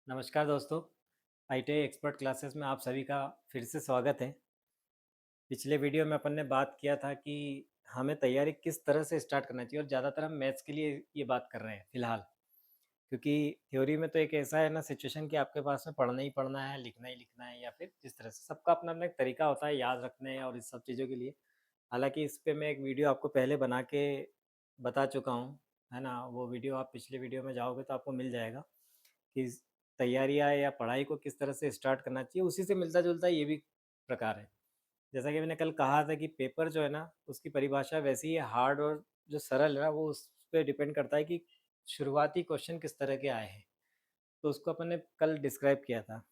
नमस्कार दोस्तों। ITI expert classes में आप सभी का फिर से स्वागत है। पिछले वीडियो में अपन ने बात किया था कि हमें तैयारी किस तरह से स्टार्ट करना चाहिए, और ज़्यादातर हम मैथ्स के लिए ये बात कर रहे हैं फ़िलहाल। क्योंकि थ्योरी में तो एक ऐसा है ना सिचुएशन कि आपके पास में पढ़ना ही पढ़ना है, लिखना ही लिखना है, या फिर जिस तरह से सबका अपना अपना एक तरीका होता है याद रखने और इस सब चीज़ों के लिए। हालांकि इस पे मैं एक वीडियो आपको पहले बना के बता चुका हूँ, है ना। वो वीडियो आप पिछले वीडियो में जाओगे तो आपको मिल जाएगा कि तैयारियाँ या पढ़ाई को किस तरह से स्टार्ट करना चाहिए। उसी से मिलता जुलता ये भी प्रकार है। जैसा कि मैंने कल कहा था कि पेपर जो है ना उसकी परिभाषा वैसी है, हार्ड और जो सरल है ना वो उस पर डिपेंड करता है कि शुरुआती क्वेश्चन किस तरह के आए हैं। तो उसको अपन ने कल डिस्क्राइब किया था।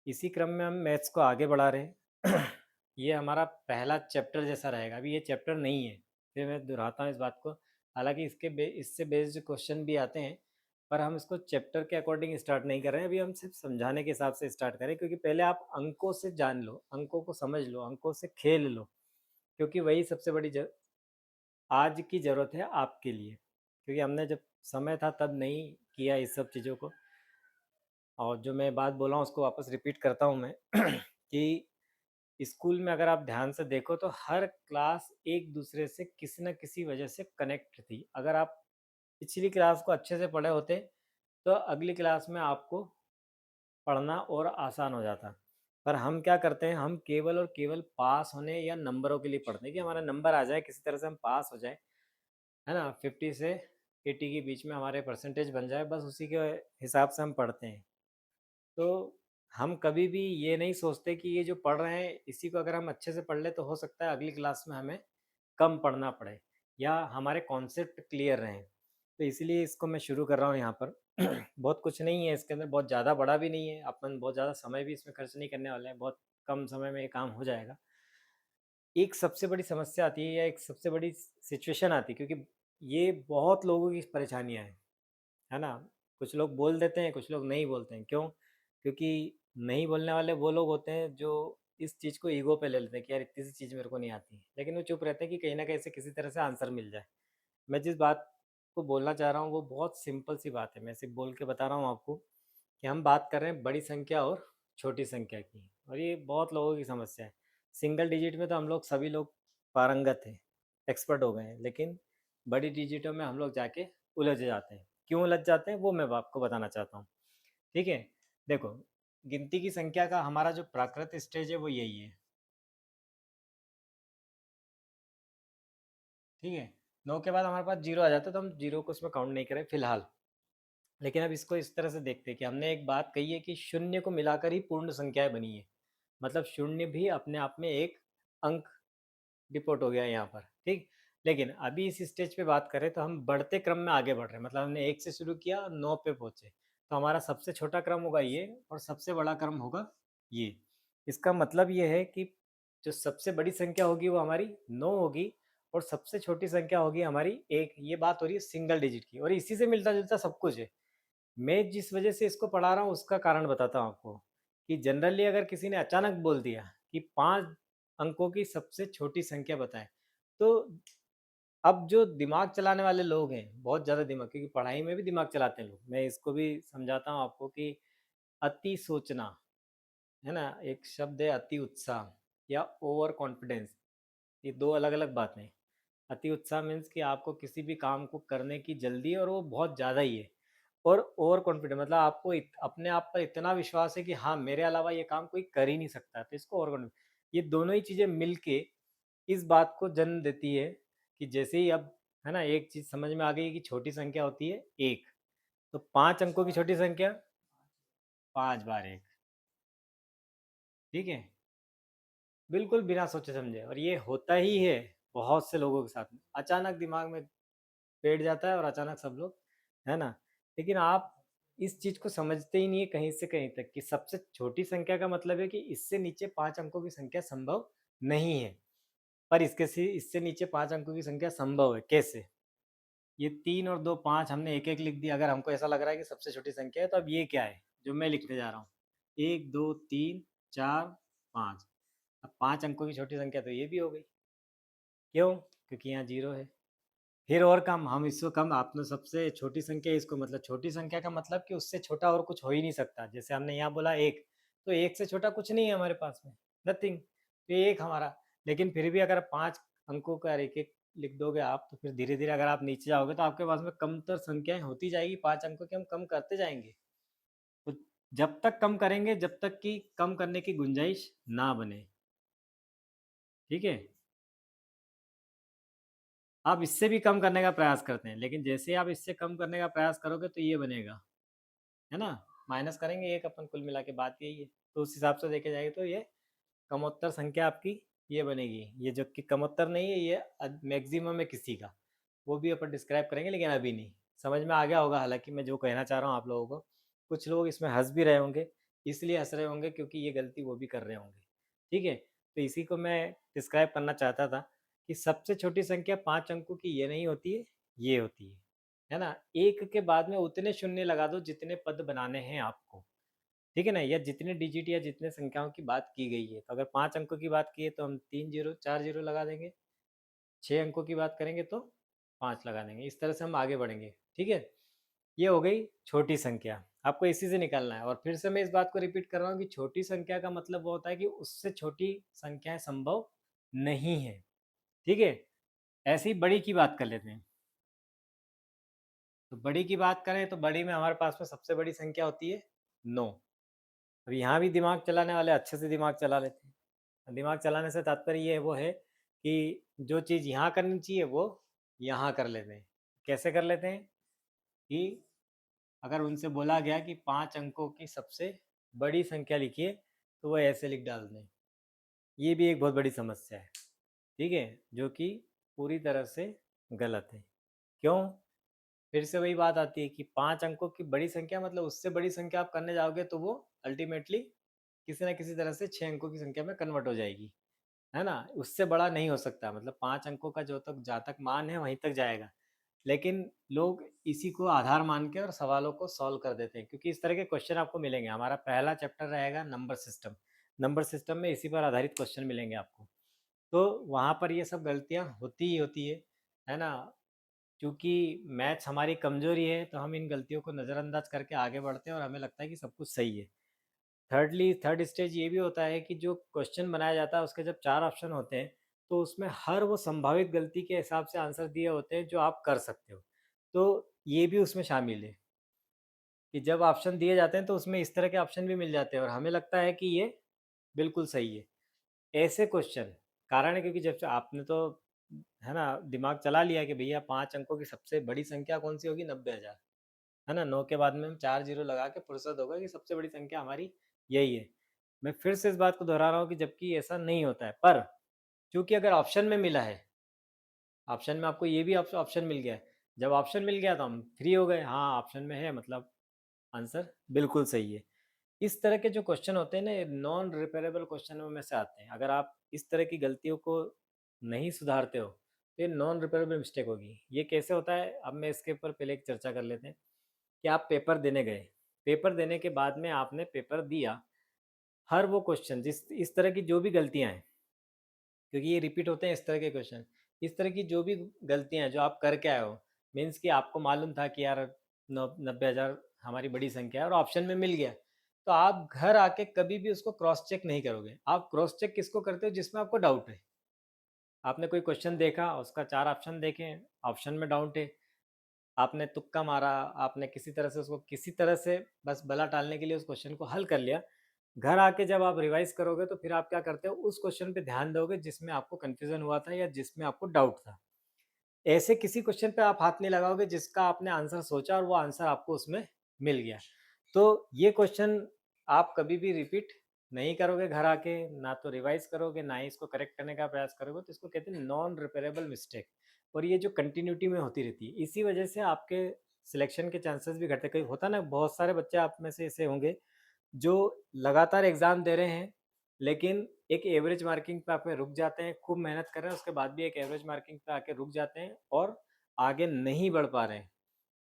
इसी क्रम में हम मैथ्स को आगे बढ़ा रहे हैं। ये हमारा पहला चैप्टर जैसा रहेगा। अभी ये चैप्टर नहीं है, फिर मैं दोहराता हूँ इस बात को। हालांकि इससे बेस्ड क्वेश्चन भी आते हैं, पर हम इसको चैप्टर के अकॉर्डिंग स्टार्ट नहीं कर रहे हैं। अभी हम सिर्फ समझाने के हिसाब से स्टार्ट करें, क्योंकि पहले आप अंकों से जान लो, अंकों को समझ लो, अंकों से खेल लो। क्योंकि वही सबसे बड़ी आज की ज़रूरत है आपके लिए। क्योंकि हमने जब समय था तब नहीं किया इस सब चीज़ों को। और जो मैं बात बोला हूँ उसको वापस रिपीट करता हूँ मैं कि स्कूल में अगर आप ध्यान से देखो तो हर क्लास एक दूसरे से किसी न किसी वजह से कनेक्ट थी। अगर आप पिछली क्लास को अच्छे से पढ़े होते तो अगली क्लास में आपको पढ़ना और आसान हो जाता। पर हम क्या करते हैं, हम केवल और केवल पास होने या नंबरों के लिए पढ़ते हैं कि हमारा नंबर आ जाए, किसी तरह से हम पास हो जाए, है ना। 50 से 80 के बीच में हमारे परसेंटेज बन जाए, बस उसी के हिसाब से हम पढ़ते हैं। तो हम कभी भी ये नहीं सोचते कि ये जो पढ़ रहे हैं इसी को अगर हम अच्छे से पढ़ ले तो हो सकता है अगली क्लास में हमें कम पढ़ना पड़े या हमारे कॉन्सेप्ट क्लियर रहें। तो इसीलिए इसको मैं शुरू कर रहा हूँ यहाँ पर। बहुत कुछ नहीं है इसके अंदर, बहुत ज़्यादा बड़ा भी नहीं है, अपन बहुत ज़्यादा समय भी इसमें खर्च नहीं करने वाले हैं, बहुत कम समय में ये काम हो जाएगा। एक सबसे बड़ी समस्या आती है या एक सबसे बड़ी सिचुएशन आती है, क्योंकि ये बहुत लोगों की परेशानियाँ हैं, है ना। कुछ लोग बोल देते हैं, कुछ लोग नहीं बोलते हैं। क्यों? क्योंकि नहीं बोलने वाले वो लोग होते हैं जो इस चीज़ को ईगो पे ले लेते हैं कि यार इतनी सी चीज़ मेरे को नहीं आती, लेकिन वो चुप रहते हैं कि कहीं ना कहीं से किसी तरह से आंसर मिल जाए। मैं जिस बात को बोलना चाह रहा हूँ वो बहुत सिंपल सी बात है, मैं सिर्फ बोल के बता रहा हूँ आपको कि हम बात कर रहे हैं बड़ी संख्या और छोटी संख्या की, और ये बहुत लोगों की समस्या है। सिंगल डिजिट में तो हम लोग सभी लोग पारंगत हैं, एक्सपर्ट हो गए हैं, लेकिन बड़ी डिजिटों में हम लोग जाके उलझ जाते हैं। क्यों उलझ जाते हैं वो मैं आपको बताना चाहता हूँ। ठीक है, देखो, गिनती की संख्या का हमारा जो प्राकृत स्टेज है वो यही है। ठीक है, 9 के बाद हमारे पास जीरो आ जाता है तो हम जीरो को उसमें काउंट नहीं करें फिलहाल। लेकिन अब इसको इस तरह से देखते हैं कि हमने एक बात कही है कि शून्य को मिलाकर ही पूर्ण संख्याएं बनी है। मतलब शून्य भी अपने आप में एक अंक डिपोट हो गया है यहाँ पर। ठीक, लेकिन अभी इस स्टेज पे बात करें तो हम बढ़ते क्रम में आगे बढ़ रहे हैं। मतलब हमने एक से शुरू किया और 9 पे पहुंचे, तो हमारा सबसे छोटा क्रम होगा ये और सबसे बड़ा क्रम होगा ये। इसका मतलब ये है कि जो सबसे बड़ी संख्या होगी वो हमारी 9 होगी और सबसे छोटी संख्या होगी हमारी एक। ये बात हो रही है सिंगल डिजिट की, और इसी से मिलता जुलता सब कुछ है। मैं जिस वजह से इसको पढ़ा रहा हूँ उसका कारण बताता हूँ आपको कि जनरली अगर किसी ने अचानक बोल दिया कि 5 अंकों की सबसे छोटी संख्या बताएं, तो अब जो दिमाग चलाने वाले लोग हैं, बहुत ज़्यादा दिमाग, क्योंकि पढ़ाई में भी दिमाग चलाते हैं लोग, मैं इसको भी समझाता हूँ आपको कि अति सोचना, है ना। एक शब्द है अति उत्साह या ओवर कॉन्फिडेंस, ये दो अलग अलग बातें हैं। अति उत्साह मीन्स कि आपको किसी भी काम को करने की जल्दी है और वो बहुत ज़्यादा ही है। और ओवर कॉन्फिडेंट मतलब आपको अपने आप पर इतना विश्वास है कि हाँ मेरे अलावा ये काम कोई कर ही नहीं सकता, तो इसको ओवर कॉन्फिडेंट। ये दोनों ही चीज़ें मिलके इस बात को जन्म देती है कि जैसे ही अब, है ना, एक चीज़ समझ में आ गई कि छोटी संख्या होती है एक, तो 5 अंकों की छोटी संख्या 5 बार 1। ठीक है, बिल्कुल बिना सोचे समझे, और ये होता ही है बहुत से लोगों के साथ में। अचानक दिमाग में बैठ जाता है और अचानक सब लोग, है ना। लेकिन आप इस चीज़ को समझते ही नहीं है कहीं से कहीं तक कि सबसे छोटी संख्या का मतलब है कि इससे नीचे 5 अंकों की संख्या संभव नहीं है। पर इससे नीचे 5 अंकों की संख्या संभव है। कैसे? ये 3 और 2 5 हमने एक एक लिख दिया। अगर हमको ऐसा लग रहा है कि सबसे छोटी संख्या है, तो अब ये क्या है जो मैं लिखने जा रहा हूँ? 1 2 3 4 5। अब 5 अंकों की छोटी संख्या तो ये भी हो गई। क्यों? क्योंकि यहाँ जीरो है। फिर और कम, हम इसको कम, आपने सबसे छोटी संख्या इसको, मतलब छोटी संख्या का मतलब कि उससे छोटा और कुछ हो ही नहीं सकता। जैसे हमने यहाँ बोला 1, तो 1 से छोटा कुछ नहीं है हमारे पास में, नथिंग। तो ये 1 हमारा, लेकिन फिर भी अगर 5 अंकों का एक-एक लिख दोगे आप, तो फिर धीरे-धीरे अगर आप नीचे जाओगे तो आपके पास में कमतर संख्याएँ होती जाएगी, 5 अंकों की हम कम करते जाएँगे। तो जब तक कम करेंगे, जब तक कि कम करने की गुंजाइश ना बने, ठीक है? आप इससे भी कम करने का प्रयास करते हैं, लेकिन जैसे आप इससे कम करने का प्रयास करोगे तो ये बनेगा, है ना? माइनस करेंगे 1 अपन, कुल मिला के बात यही है। तो उस हिसाब से देखे जाएँ तो ये कमोत्तर संख्या आपकी ये बनेगी। ये जो कि कमोत्तर नहीं है, ये मैक्सिमम है किसी का, वो भी अपन डिस्क्राइब करेंगे, लेकिन अभी नहीं। समझ में आ गया होगा हालाँकि मैं जो कहना चाह रहा हूँ आप लोगों को। कुछ लोग इसमें हँस भी रहे होंगे, इसलिए हँस रहे होंगे क्योंकि ये गलती वो भी कर रहे होंगे। ठीक है? तो इसी को मैं डिस्क्राइब करना चाहता था कि सबसे छोटी संख्या 5 अंकों की ये नहीं होती है, ये होती है ना? 1 के बाद में उतने शून्य लगा दो जितने पद बनाने हैं आपको। ठीक है ना? या जितने डिजिट या जितने संख्याओं की बात की गई है। तो अगर 5 अंकों की बात की है तो हम 3 ज़ीरो 4 ज़ीरो लगा देंगे। 6 अंकों की बात करेंगे तो 5 लगा देंगे। इस तरह से हम आगे बढ़ेंगे। ठीक है? ये हो गई छोटी संख्या। आपको इसी से निकालना है, और फिर से मैं इस बात को रिपीट कर रहा हूँ कि छोटी संख्या का मतलब वो होता है कि उससे छोटी संख्याएँ संभव नहीं है। ठीक है? ऐसे ही बड़ी की बात कर लेते हैं। तो बड़ी की बात करें तो बड़ी में हमारे पास में सबसे बड़ी संख्या होती है 9। अब यहाँ भी दिमाग चलाने वाले अच्छे से दिमाग चला लेते हैं। दिमाग चलाने से तात्पर्य ये वो है कि जो चीज़ यहाँ करनी चाहिए वो यहाँ कर लेते हैं। कैसे कर लेते हैं कि अगर उनसे बोला गया कि 5 अंकों की सबसे बड़ी संख्या लिखिए, तो वो ऐसे लिख डाल दें। ये भी एक बहुत बड़ी समस्या है, ठीक है? जो कि पूरी तरह से गलत है। क्यों? फिर से वही बात आती है कि 5 अंकों की बड़ी संख्या मतलब उससे बड़ी संख्या आप करने जाओगे तो वो अल्टीमेटली किसी न किसी तरह से 6 अंकों की संख्या में कन्वर्ट हो जाएगी। है ना? उससे बड़ा नहीं हो सकता, मतलब 5 अंकों का जो तक जहाँ तक मान है वहीं तक जाएगा। लेकिन लोग इसी को आधार मान के और सवालों को सॉल्व कर देते हैं, क्योंकि इस तरह के क्वेश्चन आपको मिलेंगे। हमारा पहला चैप्टर रहेगा नंबर सिस्टम। नंबर सिस्टम में इसी पर आधारित क्वेश्चन मिलेंगे आपको। तो वहाँ पर ये सब गलतियाँ होती ही होती है ना? क्योंकि मैथ्स हमारी कमज़ोरी है तो हम इन गलतियों को नज़रअंदाज करके आगे बढ़ते हैं और हमें लगता है कि सब कुछ सही है। थर्ड स्टेज ये भी होता है कि जो क्वेश्चन बनाया जाता है उसके जब 4 ऑप्शन होते हैं, तो उसमें हर वो संभावित गलती के हिसाब से आंसर दिए होते हैं जो आप कर सकते हो। तो ये भी उसमें शामिल है कि जब ऑप्शन दिए जाते हैं तो उसमें इस तरह के ऑप्शन भी मिल जाते हैं और हमें लगता है कि ये बिल्कुल सही है। ऐसे क्वेश्चन, कारण है क्योंकि जब से आपने तो है ना दिमाग चला लिया कि भैया 5 अंकों की सबसे बड़ी संख्या कौन-सी होगी? 90,000। है ना? 9 के बाद में हम 4 ज़ीरो लगा के फुर्सत होगा कि सबसे बड़ी संख्या हमारी यही है। मैं फिर से इस बात को दोहरा रहा हूँ कि जबकि ऐसा नहीं होता है, पर चूँकि अगर ऑप्शन में मिला है, ऑप्शन में आपको ये भी ऑप्शन मिल गया है। जब ऑप्शन मिल गया तो हम फ्री हो गए, हाँ, ऑप्शन में है मतलब आंसर बिल्कुल सही है। इस तरह के जो क्वेश्चन होते हैं ना, ये नॉन रिपेयरेबल क्वेश्चनों में से आते हैं। अगर आप इस तरह की गलतियों को नहीं सुधारते हो, तो ये नॉन रिपेयरेबल मिस्टेक होगी। ये कैसे होता है? अब मैं इसके ऊपर पहले एक चर्चा कर लेते हैं कि आप पेपर देने गए। पेपर देने के बाद में आपने पेपर दिया, हर वो क्वेश्चन जिस इस तरह की जो भी गलतियाँ हैं, क्योंकि ये रिपीट होते हैं इस तरह के क्वेश्चन, इस तरह की जो भी गलतियाँ हैं जो आप करके आए हो, मीन्स कि आपको मालूम था कि यार 90,000 हमारी बड़ी संख्या है और ऑप्शन में मिल गया, तो आप घर आके कभी भी उसको क्रॉस चेक नहीं करोगे। आप क्रॉस चेक किसको करते हो? जिसमें आपको डाउट है। आपने कोई क्वेश्चन देखा, उसका 4 ऑप्शन देखे, ऑप्शन में डाउट है, आपने तुक्का मारा, आपने किसी तरह से उसको किसी तरह से बस बला टालने के लिए उस क्वेश्चन को हल कर लिया। घर आके जब आप रिवाइज़ करोगे तो फिर आप क्या करते हो? उस क्वेश्चन पे ध्यान दोगे जिसमें आपको कन्फ्यूज़न हुआ था या जिसमें आपको डाउट था। ऐसे किसी क्वेश्चन पे आप हाथ नहीं लगाओगे जिसका आपने आंसर सोचा और वो आंसर आपको उसमें मिल गया। तो ये क्वेश्चन आप कभी भी रिपीट नहीं करोगे घर आके, ना तो रिवाइज़ करोगे, ना ही इसको करेक्ट करने का प्रयास करोगे, तो इसको कहते हैं नॉन रिपेयरेबल मिस्टेक। और ये जो कंटिन्यूटी में होती रहती है, इसी वजह से आपके सिलेक्शन के चांसेस भी घटते हैं। कई होता है ना, बहुत सारे बच्चे आप में से ऐसे होंगे जो लगातार एग्ज़ाम दे रहे हैं, लेकिन एक एवरेज मार्किंग पे आके रुक जाते हैं, खूब मेहनत कर रहे हैं, उसके बाद भी एक एवरेज मार्किंग पे आके रुक जाते हैं और आगे नहीं बढ़ पा रहे हैं।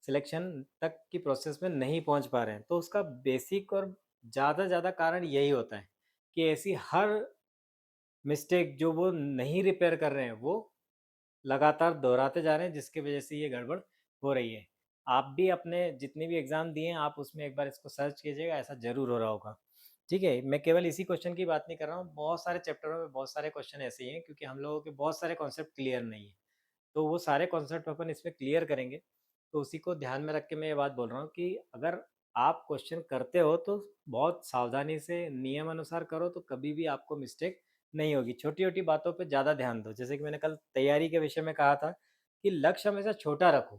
सिलेक्शन तक की प्रोसेस में नहीं पहुंच पा रहे हैं। तो उसका बेसिक और ज़्यादा से ज़्यादा कारण यही होता है कि ऐसी हर मिस्टेक जो वो नहीं रिपेयर कर रहे हैं, वो लगातार दोहराते जा रहे हैं, जिसकी वजह से ये गड़बड़ हो रही है। आप भी अपने जितने भी एग्ज़ाम दिए हैं, आप उसमें एक बार इसको सर्च कीजिएगा, ऐसा ज़रूर हो रहा होगा। ठीक है? मैं केवल इसी क्वेश्चन की बात नहीं कर रहा हूँ, बहुत सारे चैप्टरों में बहुत सारे क्वेश्चन ऐसे ही हैं, क्योंकि हम लोगों के बहुत सारे कॉन्सेप्ट क्लियर नहीं है। तो वो सारे कॉन्सेप्ट अपन इसमें क्लियर करेंगे। तो उसी को ध्यान में रख के मैं ये बात बोल रहा हूँ कि अगर आप क्वेश्चन करते हो तो बहुत सावधानी से नियम अनुसार करो, तो कभी भी आपको मिस्टेक नहीं होगी। छोटी-छोटी बातों पे ज़्यादा ध्यान दो। जैसे कि मैंने कल तैयारी के विषय में कहा था कि लक्ष्य हमेशा छोटा रखो,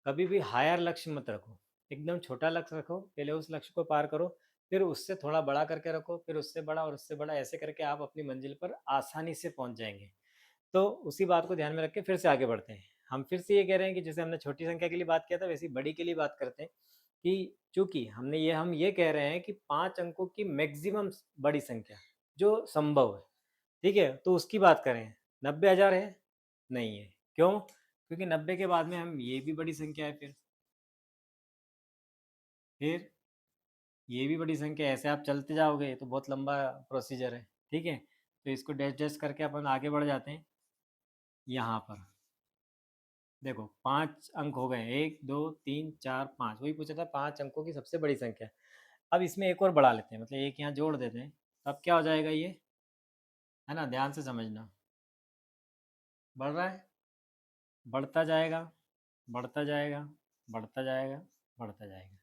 कभी भी हायर लक्ष्य मत रखो। एकदम छोटा लक्ष्य रखो, पहले उस लक्ष्य को पार करो, फिर उससे थोड़ा बड़ा करके रखो, फिर उससे बड़ा और उससे बड़ा, ऐसे करके आप अपनी मंजिल पर आसानी से पहुँच जाएँगे। तो उसी बात को ध्यान में रख के फिर से आगे बढ़ते हैं। हम फिर से ये कह रहे हैं कि जैसे हमने छोटी संख्या के लिए बात किया था, वैसे ही बड़ी के लिए बात करते हैं कि चूँकि हम ये कह रहे हैं कि 5 अंकों की मैक्सिमम बड़ी संख्या जो संभव है, ठीक है? तो उसकी बात करें, 90,000 है? नहीं है। क्यों? क्योंकि 90 के बाद में हम ये भी बड़ी संख्या है फिर ये भी बड़ी संख्या है। ऐसे आप चलते जाओगे तो बहुत लंबा प्रोसीजर है, ठीक है? तो इसको डैश-डैश करके अपन आगे बढ़ जाते हैं यहाँ पर। देखो 5 अंक हो गए, 1, 2, 3, 4, 5, वही पूछा था 5 अंकों की सबसे बड़ी संख्या। अब इसमें एक और बढ़ा लेते हैं, मतलब एक यहाँ जोड़ देते हैं, तब क्या हो जाएगा ये, है ना? ध्यान से समझना। बढ़ रहा है, बढ़ता जाएगा, बढ़ता जाएगा, बढ़ता जाएगा, बढ़ता जाएगा।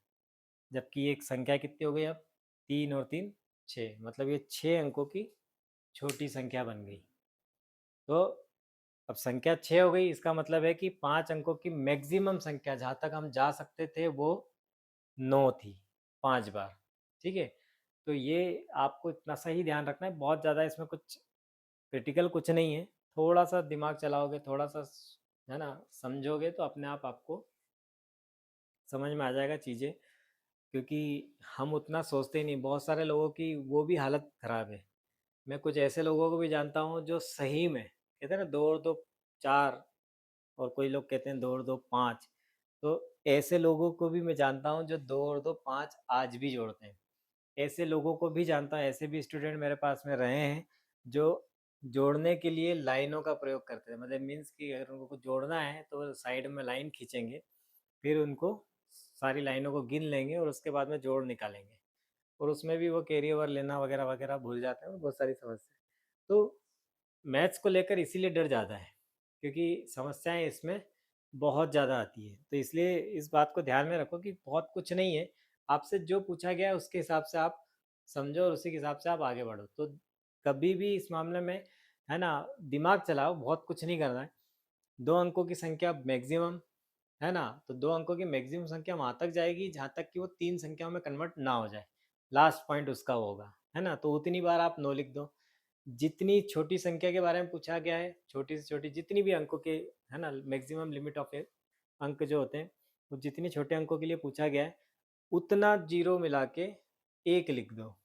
जबकि एक संख्या कितनी हो गई अब? 3 और 3 6, मतलब ये 6 अंकों की छोटी संख्या बन गई। तो अब संख्या 6 हो गई, इसका मतलब है कि 5 अंकों की मैक्सिमम संख्या जहाँ तक हम जा सकते थे वो 9 थी, 5 बार, ठीक है? तो ये आपको इतना सा ही ध्यान रखना है, बहुत ज़्यादा इसमें कुछ क्रिटिकल कुछ नहीं है। थोड़ा-सा दिमाग चलाओगे, थोड़ा-सा है ना, समझोगे तो अपने आप आपको समझ में आ जाएगा चीज़ें, क्योंकि हम उतना सोचते ही नहीं। बहुत सारे लोगों की वो भी हालत ख़राब है। मैं कुछ ऐसे लोगों को भी जानता हूँ जो सही में कहते हैं ना 2 और 2 4, और कोई लोग कहते हैं 2 और 2 5। तो ऐसे लोगों को भी मैं जानता हूँ जो 2 और 2 5 आज भी जोड़ते हैं। ऐसे लोगों को भी जानता हूँ, ऐसे भी स्टूडेंट मेरे पास में रहे हैं, जो जोड़ने के लिए लाइनों का प्रयोग करते हैं। मतलब मीन्स कि अगर उनको कुछ जोड़ना है, तो वो साइड में लाइन खींचेंगे, फिर उनको सारी लाइनों को गिन लेंगे और उसके बाद में जोड़ निकालेंगे। और उसमें भी वो कैरी ओवर लेना वगैरह-वगैरह भूल जाते हैं और बहुत सारी समस्या। तो मैथ्स को लेकर इसीलिए डर ज़्यादा है, क्योंकि समस्याएँ इसमें बहुत ज़्यादा आती है। तो इसलिए इस बात को ध्यान में रखो कि बहुत कुछ नहीं है, आपसे जो पूछा गया है उसके हिसाब से आप समझो और उसी के हिसाब से आप आगे बढ़ो। तो कभी भी इस मामले में, है ना, दिमाग चलाओ, बहुत कुछ नहीं करना है। 2 अंकों की संख्या मैक्सिमम, है ना? तो 2 अंकों की मैक्सिमम संख्या वहाँ तक जाएगी जहाँ तक कि वो 3 संख्याओं में कन्वर्ट ना हो जाए। लास्ट पॉइंट उसका वो होगा, है ना? तो उतनी बार आप नो लिख दो। जितनी छोटी संख्या के बारे में पूछा गया है, छोटी से छोटी जितनी भी अंकों के, है ना, मैक्सिमम लिमिट ऑफ ए अंक जो होते हैं, वो जितने छोटे अंकों के लिए पूछा गया है, उतना जीरो मिला के 1 लिख दो।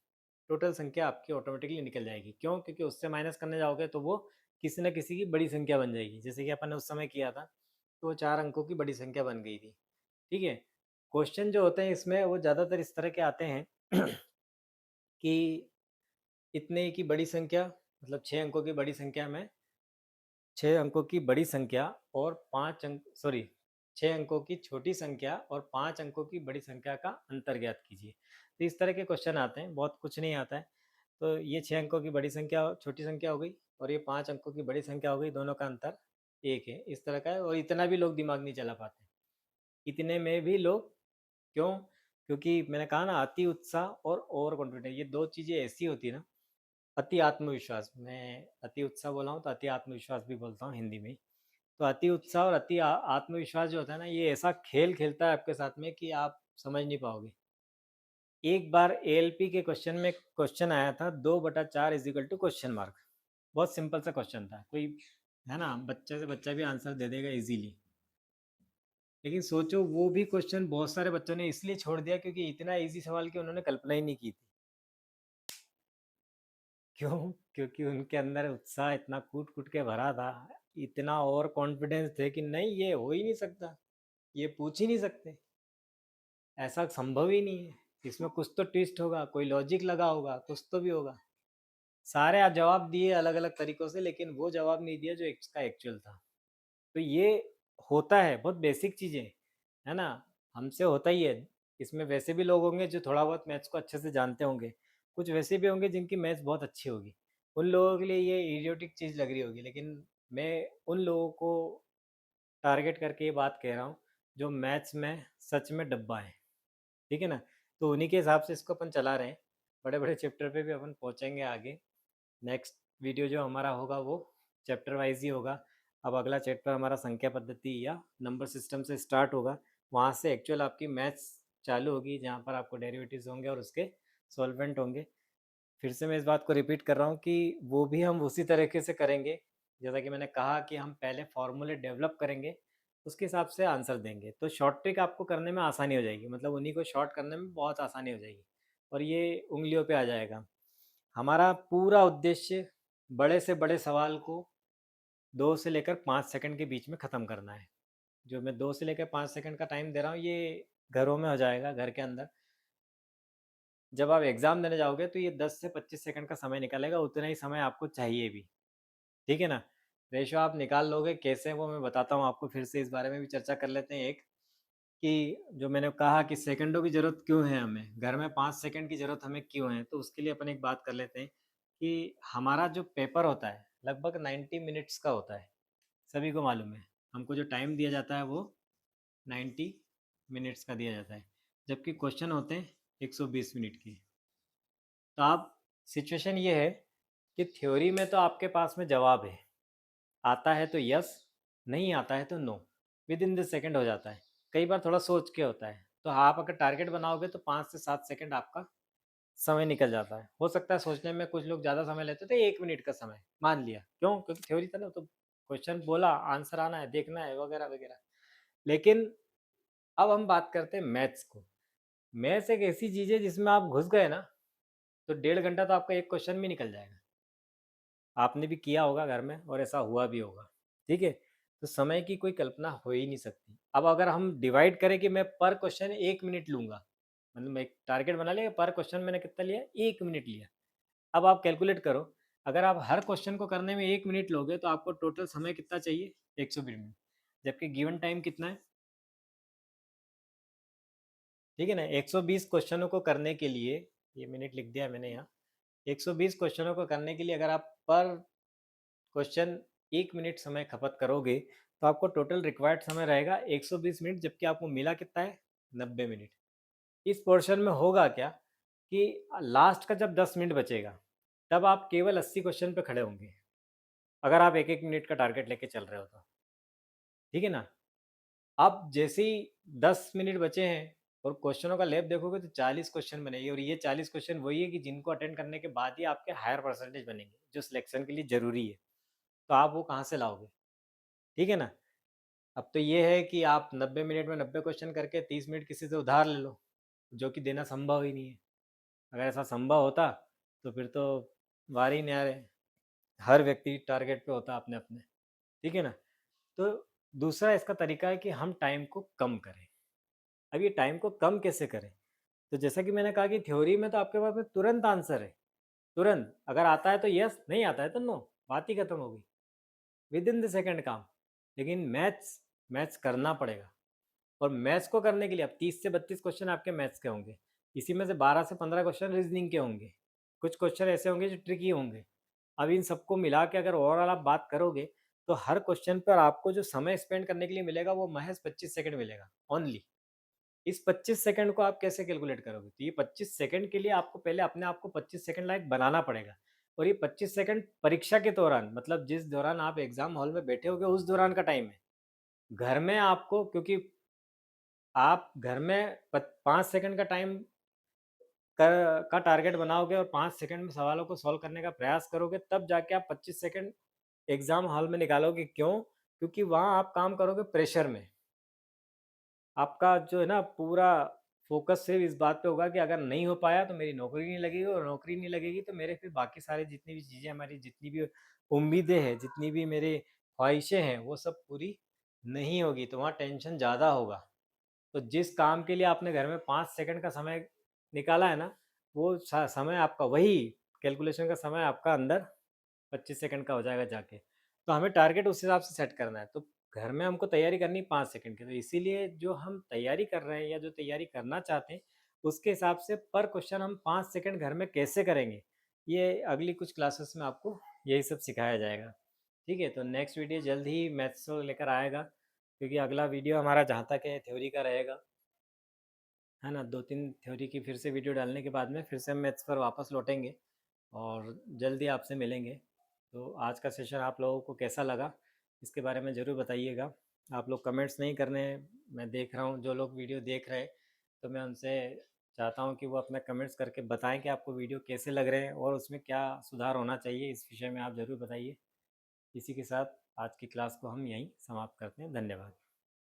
टोटल संख्या आपकी ऑटोमेटिकली निकल जाएगी। क्यों? क्योंकि उससे माइनस करने जाओगे तो वो किसी न किसी की बड़ी संख्या बन जाएगी। जैसे कि अपन ने उस समय किया था, तो वो 4 अंकों की बड़ी संख्या बन गई थी। ठीक है? क्वेश्चन जो होते हैं इसमें वो ज़्यादातर इस तरह के आते हैं कि इतने की बड़ी संख्या, मतलब 6 अंकों की बड़ी संख्या में 6 अंकों की बड़ी संख्या और 5 अंक, सॉरी, 6 अंकों की छोटी संख्या और 5 अंकों की बड़ी संख्या का अंतर ज्ञात कीजिए। तो इस तरह के क्वेश्चन आते हैं, बहुत कुछ नहीं आता है। तो ये 6 अंकों की बड़ी संख्या छोटी संख्या हो गई और ये 5 अंकों की बड़ी संख्या हो गई, दोनों का अंतर 1 है। इस तरह का है और इतना भी लोग दिमाग नहीं चला पाते। इतने में भी लोग, क्यों? क्योंकि मैंने कहा ना, अति उत्साह और ओवर कॉन्फिडेंस, ये 2 चीज़ें ऐसी होती है ना। अति आत्मविश्वास, मैं अति उत्साह बोला हूँ तो अति आत्मविश्वास भी बोलता हूँ हिंदी में। तो अति उत्साह और अति आत्मविश्वास जो होता है ना, ये ऐसा खेल खेलता है आपके साथ में कि आप समझ नहीं पाओगे। एक बार एएलपी के क्वेश्चन में क्वेश्चन आया था, 2/4 is equal to question mark. बहुत सिंपल सा क्वेश्चन था, कोई, है ना, बच्चे से बच्चा भी आंसर दे देगा इजीली। लेकिन सोचो वो भी क्वेश्चन बहुत सारे बच्चों ने इसलिए छोड़ दिया क्योंकि इतना इजी सवाल की उन्होंने कल्पना ही नहीं की थी। क्यों? क्योंकि उनके अंदर उत्साह इतना कूट-कूट के भरा था, इतना ओवर कॉन्फिडेंस थे कि नहीं, ये हो ही नहीं सकता, ये पूछ ही नहीं सकते, ऐसा संभव ही नहीं है, इसमें कुछ तो ट्विस्ट होगा, कोई लॉजिक लगा होगा, कुछ तो भी होगा। सारे जवाब दिए अलग-अलग तरीकों से, लेकिन वो जवाब नहीं दिया जो इसका एक्चुअल था। तो ये होता है, बहुत बेसिक चीज़ें, है ना? हमसे होता ही है। इसमें वैसे भी लोग होंगे जो थोड़ा बहुत मैथ्स को अच्छे से जानते होंगे। कुछ वैसे भी होंगे जिनकी मैथ्स बहुत अच्छी होगी। उन लोगों के लिए ये इडियोटिक चीज़ लग रही होगी, लेकिन मैं उन लोगों को टारगेट करके ये बात कह रहा हूँ, जो मैथ्स में सच में डब्बा है। ठीक है ना? तो उन्हीं के हिसाब से इसको अपन चला रहे हैं। बड़े-बड़े चैप्टर पे भी अपन पहुँचेंगे आगे। नेक्स्ट वीडियो जो हमारा होगा वो चैप्टर वाइज ही होगा। अब अगला चैप्टर हमारा संख्या पद्धति या नंबर सिस्टम से स्टार्ट होगा। वहाँ से एक्चुअल आपकी मैथ्स चालू होगी, जहाँ पर आपको डेरिवेटिव्स होंगे और उसके सॉल्वेंट होंगे। फिर से मैं इस बात को रिपीट कर रहा हूँ कि वो भी हम उसी तरीके से करेंगे, जैसा कि मैंने कहा कि हम पहले फॉर्मूले डेवलप करेंगे, उसके हिसाब से आंसर देंगे। तो शॉर्ट ट्रिक आपको करने में आसानी हो जाएगी, मतलब उन्हीं को शॉर्ट करने में बहुत आसानी हो जाएगी और ये उंगलियों पे आ जाएगा। हमारा पूरा उद्देश्य बड़े से बड़े सवाल को 2 से लेकर 5 सेकंड के बीच में ख़त्म करना है। जो मैं 2 से लेकर 5 सेकंड का टाइम दे रहा हूँ, ये घरों में हो जाएगा, घर के अंदर। जब आप एग्ज़ाम देने जाओगे तो ये 10 से 25 सेकंड का समय निकालेगा, उतना ही समय आपको चाहिए भी। ठीक है ना? रेशो आप निकाल लोगे, कैसे वो मैं बताता हूँ आपको। फिर से इस बारे में भी चर्चा कर लेते हैं एक, कि जो मैंने कहा कि सेकंडों की ज़रूरत क्यों है हमें, घर में 5 सेकंड की ज़रूरत हमें क्यों है, तो उसके लिए अपन एक बात कर लेते हैं कि हमारा जो पेपर होता है लगभग 90 मिनट्स का होता है, सभी को मालूम है। हमको जो टाइम दिया जाता है वो 90 मिनट्स का दिया जाता है, जबकि क्वेश्चन होते हैं 120 मिनट के। तो आप, सिचुएशन ये है कि थ्योरी में तो आपके पास में जवाब है, आता है तो यस, नहीं आता है तो no, within the second हो जाता है। कई बार थोड़ा सोच के होता है, तो आप अगर टारगेट बनाओगे तो 5 से 7 सेकंड आपका समय निकल जाता है। हो सकता है सोचने में कुछ लोग ज़्यादा समय लेते थे, 1 मिनट का समय मान लिया, क्यों? क्योंकि थ्योरी था ना, तो क्वेश्चन बोला, आंसर आना है, देखना है, वगैरह वगैरह। लेकिन अब हम बात करते हैं मैथ्स को। मैथ्स एक ऐसी चीज़ है जिसमें आप घुस गए ना, तो 1.5 घंटा तो आपका एक क्वेश्चन में निकल जाएगा। आपने भी किया होगा घर में और ऐसा हुआ भी होगा। ठीक है? तो समय की कोई कल्पना हो ही नहीं सकती। अब अगर हम डिवाइड करें कि मैं पर क्वेश्चन 1 मिनट लूँगा, मतलब मैं एक टारगेट बना लिया, पर क्वेश्चन मैंने कितना लिया, 1 मिनट लिया। अब आप कैलकुलेट करो, अगर आप हर क्वेश्चन को करने में 1 मिनट लोगे तो आपको टोटल समय कितना चाहिए, 120 मिनट। जबकि गिवन टाइम कितना है, ठीक है ना? 120 क्वेश्चनों को करने के लिए, ये मिनट लिख दिया मैंने यहाँ, 120 क्वेश्चनों को करने के लिए अगर आप पर क्वेश्चन 1 मिनट समय खपत करोगे, तो आपको टोटल रिक्वायर्ड समय रहेगा 120 मिनट, जबकि आपको मिला कितना है, 90 मिनट। इस पोर्शन में होगा क्या कि लास्ट का जब 10 मिनट बचेगा, तब आप केवल 80 क्वेश्चन पे खड़े होंगे, अगर आप 1-1 मिनट का टारगेट लेके चल रहे हो तो। ठीक है ना? अब जैसे ही 10 मिनट बचे हैं और क्वेश्चनों का लैब देखोगे तो 40 क्वेश्चन बनेंगे, और ये 40 क्वेश्चन वही है कि जिनको अटेंड करने के बाद ही आपके हायर परसेंटेज बनेंगे, जो सिलेक्शन के लिए ज़रूरी है। तो आप वो कहाँ से लाओगे? ठीक है ना? अब तो ये है कि आप 90 मिनट में 90 क्वेश्चन करके 30 मिनट किसी से उधार ले लो, जो कि देना संभव ही नहीं है। अगर ऐसा संभव होता तो फिर तो वार ही न्यारे, हर व्यक्ति टारगेट पे होता अपने अपने। ठीक है ना? तो दूसरा इसका तरीका है कि हम टाइम को कम करें। अब ये टाइम को कम कैसे करें? तो जैसा कि मैंने कहा कि थ्योरी में तो आपके पास में तुरंत आंसर है, तुरंत। अगर आता है तो यस, नहीं आता है तो नो, बात ही खत्म हो गई, विद इन द सेकेंड काम। लेकिन मैथ्स, मैथ्स करना पड़ेगा। और मैथ्स को करने के लिए अब 30 से 32 क्वेश्चन आपके मैथ्स के होंगे, इसी में से 12 से 15 क्वेश्चन रीजनिंग के होंगे, कुछ क्वेश्चन ऐसे होंगे जो ट्रिकी होंगे। अब इन सबको मिला के अगर ओवरऑल आप बात करोगे, तो हर क्वेश्चन पर आपको जो समय स्पेंड करने के लिए मिलेगा वो महज 25 सेकंड मिलेगा ओनली। इस 25 सेकंड को आप कैसे कैलकुलेट करोगे? तो ये 25 सेकंड के लिए आपको पहले अपने आप को 25 सेकंड लायक बनाना पड़ेगा। और ये 25 सेकंड परीक्षा के दौरान, मतलब जिस दौरान आप एग्जाम हॉल में बैठे होगे उस दौरान का टाइम है। घर में आपको, क्योंकि आप घर में 5 सेकंड का टाइम का टारगेट बनाओगे और 5 सेकंड में सवालों को सॉल्व करने का प्रयास करोगे, तब जाके आप 25 सेकंड एग्जाम हॉल में निकालोगे। क्यों? क्योंकि वहाँ आप काम करोगे प्रेशर में। आपका जो है ना पूरा फोकस सिर्फ इस बात पे होगा कि अगर नहीं हो पाया तो मेरी नौकरी नहीं लगेगी, और नौकरी नहीं लगेगी तो मेरे फिर बाकी सारे जितनी भी चीज़ें, हमारी जितनी भी उम्मीदें हैं, जितनी भी मेरे ख्वाहिशें हैं, वो सब पूरी नहीं होगी, तो वहाँ टेंशन ज़्यादा होगा। तो जिस काम के लिए आपने घर में 5 सेकंड का समय निकाला है ना, वो समय आपका वही कैलकुलेशन का समय आपका अंदर 25 सेकंड का हो जाएगा जाके। तो हमें टारगेट उस हिसाब से सेट करना है। तो घर में हमको तैयारी करनी 5 सेकंड की, तो इसीलिए जो हम तैयारी कर रहे हैं या जो तैयारी करना चाहते हैं, उसके हिसाब से पर क्वेश्चन हम 5 सेकंड घर में कैसे करेंगे, ये अगली कुछ क्लासेस में आपको यही सब सिखाया जाएगा। ठीक है, तो नेक्स्ट वीडियो जल्द ही मैथ्स को लेकर आएगा, क्योंकि अगला वीडियो हमारा जहाँ तक है थ्योरी का रहेगा, है ना। 2-3 थ्योरी की फिर से वीडियो डालने के बाद में फिर से हम मैथ्स पर वापस लौटेंगे और जल्दी आपसे मिलेंगे। तो आज का सेशन आप लोगों को कैसा लगा, इसके बारे में ज़रूर बताइएगा। आप लोग कमेंट्स नहीं करने हैं, मैं देख रहा हूँ जो लोग वीडियो देख रहे हैं, तो मैं उनसे चाहता हूँ कि वो अपना कमेंट्स करके बताएं कि आपको वीडियो कैसे लग रहे हैं और उसमें क्या सुधार होना चाहिए, इस विषय में आप ज़रूर बताइए। इसी के साथ आज की क्लास को हम यहीं समाप्त करते हैं। धन्यवाद।